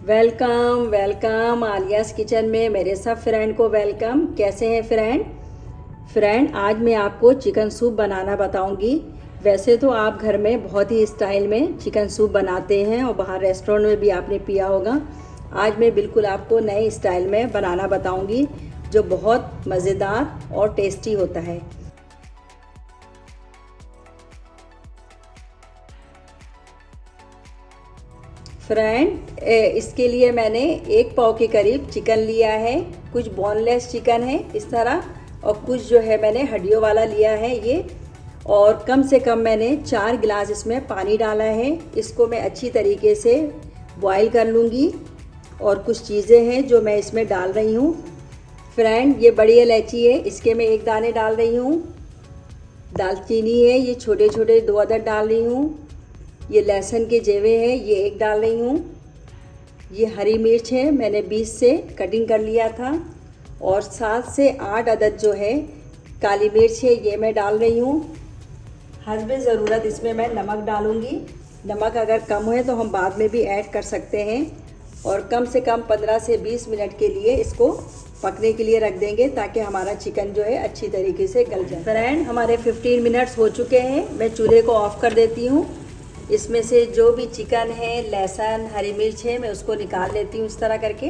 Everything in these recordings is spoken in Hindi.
वेलकम वेलकम आलियाज़ किचन में मेरे सब फ्रेंड को वेलकम। कैसे हैं फ्रेंड आज मैं आपको चिकन सूप बनाना बताऊंगी। वैसे तो आप घर में बहुत ही स्टाइल में चिकन सूप बनाते हैं और बाहर रेस्टोरेंट में भी आपने पिया होगा। आज मैं बिल्कुल आपको नए स्टाइल में बनाना बताऊंगी जो बहुत मज़ेदार और टेस्टी होता है। फ्रेंड इसके लिए मैंने 1 पाव के करीब चिकन लिया है। कुछ बोनलेस चिकन है इस तरह, और कुछ जो है मैंने हड्डियों वाला लिया है ये। और कम से कम मैंने 4 गिलास इसमें पानी डाला है। इसको मैं अच्छी तरीके से बॉईल कर लूँगी। और कुछ चीज़ें हैं जो मैं इसमें डाल रही हूँ। फ्रेंड ये बड़ी इलायची है, इसके मैं 1 दाने डाल रही हूँ। दालचीनी है, ये छोटे छोटे 2 अदद डाल रही हूँ। ये लहसुन के जेवे हैं, ये 1 डाल रही हूँ। ये हरी मिर्च है, मैंने 20 से कटिंग कर लिया था। और 7 से 8 अदद जो है काली मिर्च है, ये मैं डाल रही हूँ। हस्बे ज़रूरत इसमें मैं नमक डालूँगी। नमक अगर कम है तो हम बाद में भी ऐड कर सकते हैं। और कम से कम 15 से 20 मिनट के लिए इसको पकने के लिए रख देंगे ताकि हमारा चिकन जो है अच्छी तरीके से गल जाए। फ्रेंड हमारे 15 मिनट्स हो चुके हैं। मैं चूल्हे को ऑफ़ कर देती हूँ। इसमें से जो भी चिकन है, लहसुन, हरी मिर्च है, मैं उसको निकाल लेती हूँ इस तरह करके।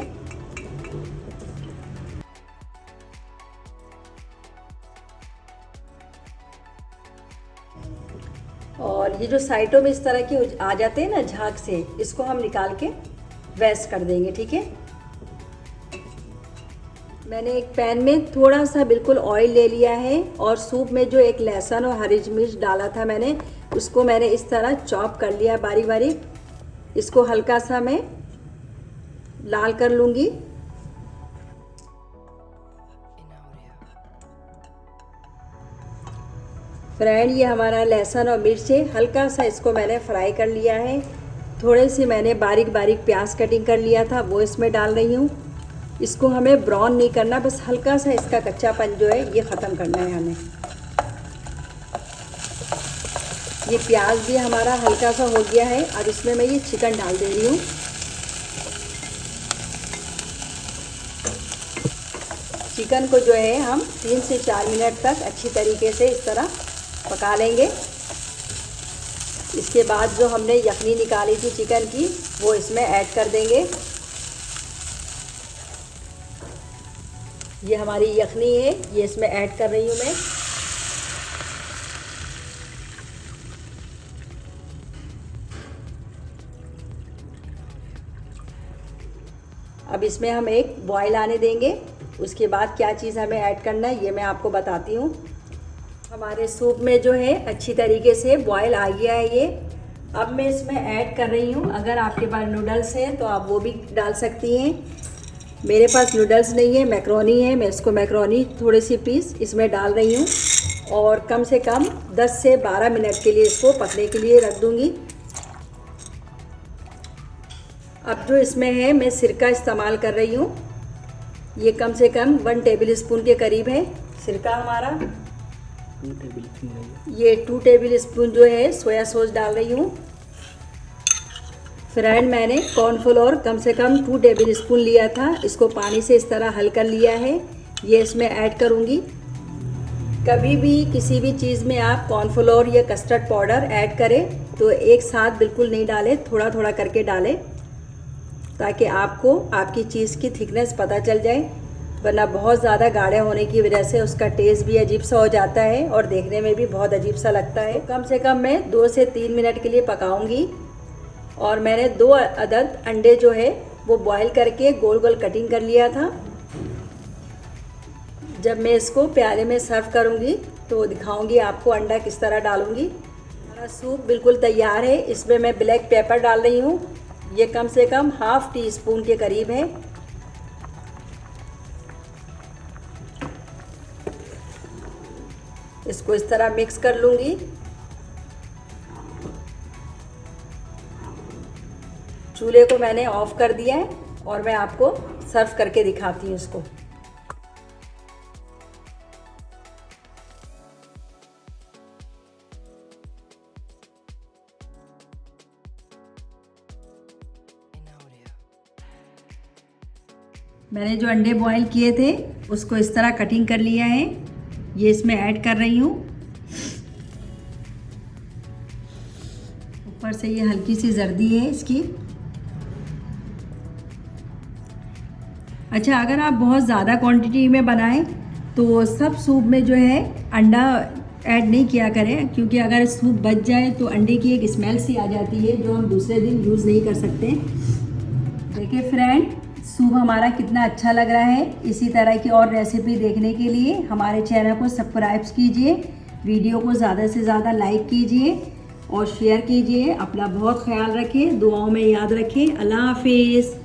और ये जो साइडों में इस तरह के आ जाते हैं ना झाग से, इसको हम निकाल के वेस्ट कर देंगे, ठीक है। मैंने एक पैन में थोड़ा सा बिल्कुल ऑयल ले लिया है और सूप में जो एक लहसुन और हरी मिर्च डाला था मैंने, उसको मैंने इस तरह चॉप कर लिया बारीक बारीक। इसको हल्का सा मैं लाल कर लूँगी। फ्रेंड ये हमारा लहसुन और मिर्च है, हल्का सा इसको मैंने फ्राई कर लिया है। थोड़े से मैंने बारीक बारीक प्याज कटिंग कर लिया था, वो इसमें डाल रही हूँ। इसको हमें ब्राउन नहीं करना, बस हल्का सा इसका कच्चापन जो है ये ख़त्म करना है हमें। ये प्याज भी हमारा हल्का सा हो गया है। अब इसमें मैं ये चिकन डाल दे रही हूँ। चिकन को जो है हम 3 से 4 मिनट तक अच्छी तरीके से इस तरह पका लेंगे। इसके बाद जो हमने यखनी निकाली थी चिकन की, वो इसमें ऐड कर देंगे। ये हमारी यखनी है, ये इसमें ऐड कर रही हूँ मैं। अब इसमें हम एक बॉईल आने देंगे। उसके बाद क्या चीज़ हमें ऐड करना है ये मैं आपको बताती हूँ। हमारे सूप में जो है अच्छी तरीके से बॉईल आ गया है ये। अब मैं इसमें ऐड कर रही हूँ, अगर आपके पास नूडल्स हैं तो आप वो भी डाल सकती हैं। मेरे पास नूडल्स नहीं है, मैक्रोनी है। मैं इसको मैक्रोनी थोड़ी सी पीस इसमें डाल रही हूँ। और कम से कम 10 से 12 मिनट के लिए इसको पकने के लिए रख दूँगी। अब जो इसमें है मैं सिरका इस्तेमाल कर रही हूँ। ये कम से कम 1 टेबल स्पून के करीब है सिरका हमारा। 2 टेबल स्पून ये 2 टेबल स्पून जो है सोया सॉस डाल रही हूँ। फ्रेंड मैंने कॉर्नफ्लोर कम से कम 2 टेबल स्पून लिया था, इसको पानी से इस तरह हल कर लिया है। ये इसमें ऐड करूँगी। कभी भी किसी भी चीज़ में आप कॉर्नफ्लोर या कस्टर्ड पाउडर ऐड करें तो एक साथ बिल्कुल नहीं डालें, थोड़ा थोड़ा करके डालें ताकि आपको आपकी चीज़ की थिकनेस पता चल जाए। वरना बहुत ज़्यादा गाढ़े होने की वजह से उसका टेस्ट भी अजीब सा हो जाता है और देखने में भी बहुत अजीब सा लगता है। कम से कम मैं 2 से 3 मिनट के लिए पकाऊंगी। और मैंने 2 अदद अंडे जो है वो बॉईल करके गोल गोल कटिंग कर लिया था। जब मैं इसको प्याले में सर्व करूंगी तो दिखाऊंगी आपको अंडा किस तरह डालूंगी। हमारा सूप बिल्कुल तैयार है। इसमें मैं ब्लैक पेपर डाल रही हूँ, ये कम से कम ½ टी स्पून के करीब है। इसको इस तरह मिक्स कर लूँगी। चूल्हे को मैंने ऑफ कर दिया है और मैं आपको सर्व करके दिखाती हूँ इसको। मैंने जो अंडे बॉईल किए थे उसको इस तरह कटिंग कर लिया है, ये इसमें ऐड कर रही हूँ। ऊपर से ये हल्की सी जर्दी है इसकी। अच्छा, अगर आप बहुत ज़्यादा क्वांटिटी में बनाएं तो सब सूप में जो है अंडा ऐड नहीं किया करें, क्योंकि अगर सूप बच जाए तो अंडे की एक स्मेल सी आ जाती है जो हम दूसरे दिन यूज़ नहीं कर सकते। देखिए फ्रेंड, सूप हमारा कितना अच्छा लग रहा है। इसी तरह की और रेसिपी देखने के लिए हमारे चैनल को सब्सक्राइब कीजिए, वीडियो को ज़्यादा से ज़्यादा लाइक कीजिए और शेयर कीजिए। अपना बहुत ख्याल रखें, दुआओं में याद रखें। अल्लाह हाफिज़।